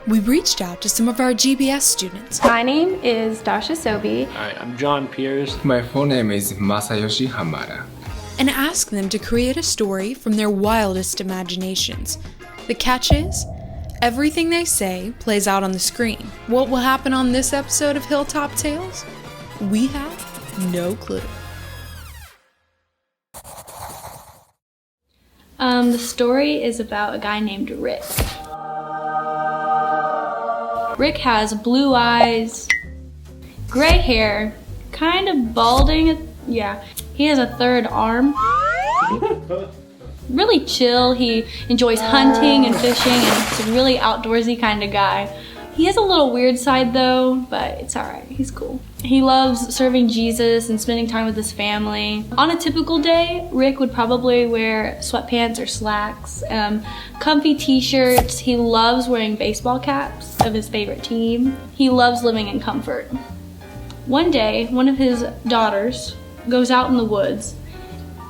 We reached out to some of our GBS students. My name is Dasha Sobi. Hi, I'm John Pierce. My full name is Masayoshi Hamada. And asked them to create a story from their wildest imaginations. The catch is, everything they say plays out on the screen. What will happen on this episode of Hilltop Tales? We have no clue. The story is about a guy named Rick. Rick has blue eyes, gray hair, kind of balding. Yeah, he has a third arm. Really chill. He enjoys hunting and fishing, and he's a really outdoorsy kind of guy. He has a little weird side though, but it's alright, he's cool. He loves serving Jesus and spending time with his family. On a typical day, Rick would probably wear sweatpants or slacks, comfy t-shirts. He loves wearing baseball caps of his favorite team. He loves living in comfort. One day, one of his daughters goes out in the woods,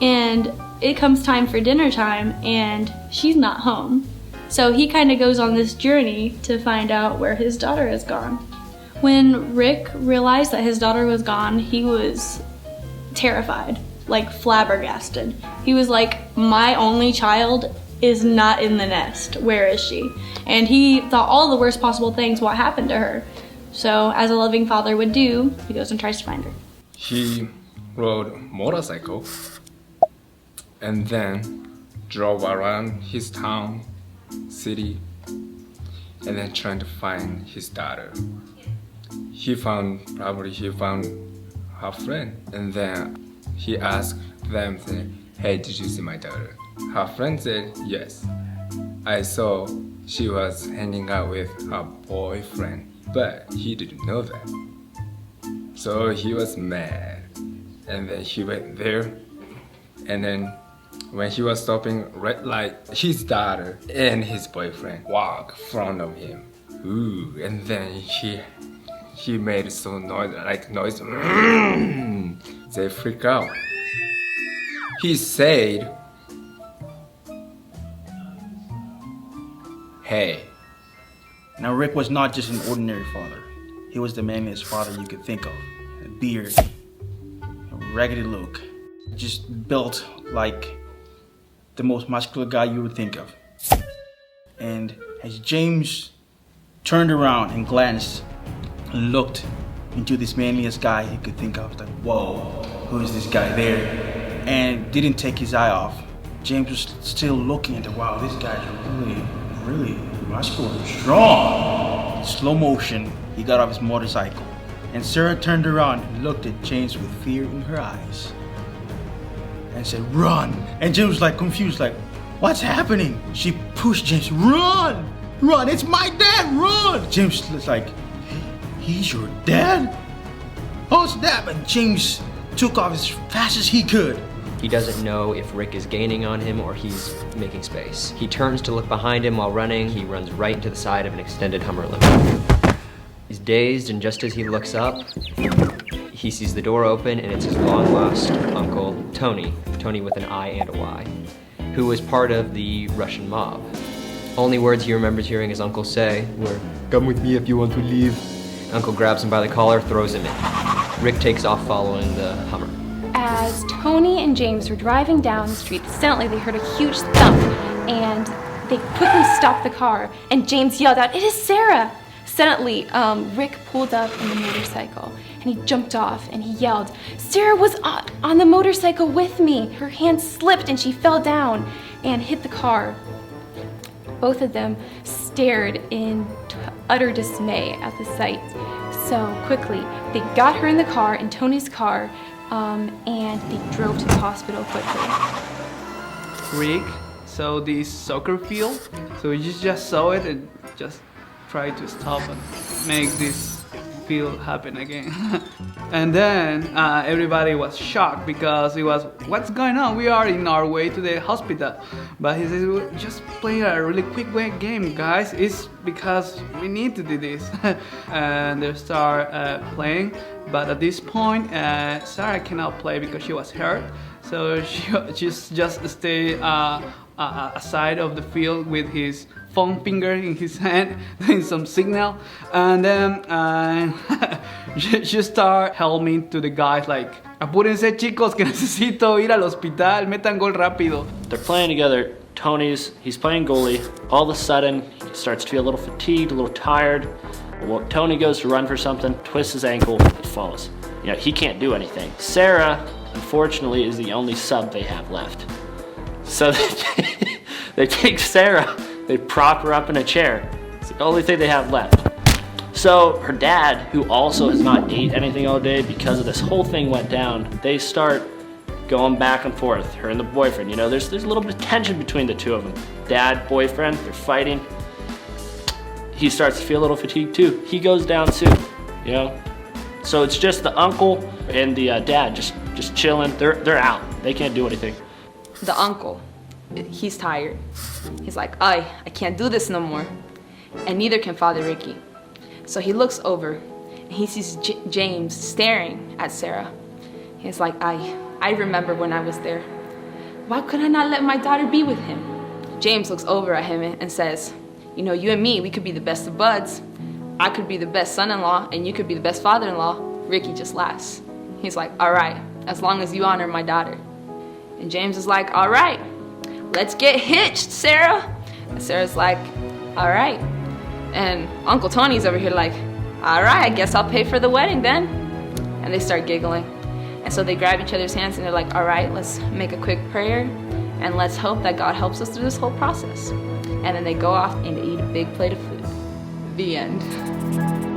and it comes time for dinner time, and she's not home. So he kind of goes on this journey to find out where his daughter has gone. When Rick realized that his daughter was gone, he was terrified, like flabbergasted. He was like, my only child is not in the nest. Where is she? And he thought all the worst possible things what happened to her. So as a loving father would do, he goes and tries to find her. He rode motorcycle and then drove around his town, city, and then trying to find his daughter. He found her friend, and then he asked them, hey, did you see my daughter? Her friend said, yes. I saw she was hanging out with her boyfriend, but he didn't know that. So he was mad, and then he went there, and then when he was stopping red light, his daughter and his boyfriend walk in front of him. Ooh, and then he made so noise. They freak out. He said, hey. Now Rick was not just an ordinary father. He was the manliest father you could think of. A beard, a raggedy look, just built like the most muscular guy you would think of. And as James turned around and glanced and looked into this manliest guy he could think of, like, whoa, who is this guy there? And didn't take his eye off. James was still looking at wow, this guy's really muscular and strong. In slow motion, he got off his motorcycle. And Sarah turned around and looked at James with fear in her eyes and said, run! And James was like confused, like, what's happening? She pushed James, run! Run, it's my dad, run! James was like, he's your dad? Oh snap! And James took off as fast as he could. He doesn't know if Rick is gaining on him or he's making space. He turns to look behind him while running. He runs right into the side of an extended Hummer limo. He's dazed, and just as he looks up, he sees the door open, and it's his long-lost uncle, Tony with an I and a Y, who was part of the Russian mob. Only words he remembers hearing his uncle say were, come with me if you want to leave. Uncle grabs him by the collar, throws him in. Rick takes off following the Hummer. As Tony and James were driving down the street, suddenly they heard a huge thump, and they quickly stopped the car, and James yelled out, it is Sarah! Suddenly, Rick pulled up on the motorcycle, and he jumped off, and he yelled, Sarah was on the motorcycle with me! Her hand slipped, and she fell down and hit the car. Both of them stared in utter dismay at the sight. So quickly, they got her in the car, in Tony's car, and they drove to the hospital quickly. Rick saw this soccer field, so he just saw it and just tried to stop and make this field happen again. And then everybody was shocked because it was, what's going on? We are in our way to the hospital. But he says, we're just playing a really quick game, guys. It's because we need to do this. And they start playing. But at this point, Sarah cannot play because she was hurt. So she just stayed a side of the field with his phone finger in his hand, doing some signal, and then you start helping to the guys like, apúrense chicos que necesito ir al hospital, metan gol rápido. They're playing together. He's playing goalie. All of a sudden, he starts to feel a little fatigued, a little tired. Well, Tony goes to run for something, twists his ankle, and falls. He can't do anything. Sarah, unfortunately, is the only sub they have left. So they take Sarah, they prop her up in a chair. It's the only thing they have left. So her dad, who also has not ate anything all day because of this whole thing went down, they start going back and forth, her and the boyfriend. There's a little bit of tension between the two of them. Dad, boyfriend, they're fighting. He starts to feel a little fatigued too. He goes down too, So it's just the uncle and the dad just chilling. They're out. They can't do anything. The uncle, he's tired. He's like, I can't do this no more. And neither can Father Ricky. So he looks over and he sees James staring at Sarah. He's like, I remember when I was there. Why could I not let my daughter be with him? James looks over at him and says, you and me, we could be the best of buds. I could be the best son-in-law and you could be the best father-in-law. Ricky just laughs. He's like, all right, as long as you honor my daughter. And James is like, all right, let's get hitched, Sarah. And Sarah's like, all right. And Uncle Tony's over here like, all right, I guess I'll pay for the wedding then. And they start giggling. And so they grab each other's hands and they're like, all right, let's make a quick prayer and let's hope that God helps us through this whole process. And then they go off and they eat a big plate of food. The end.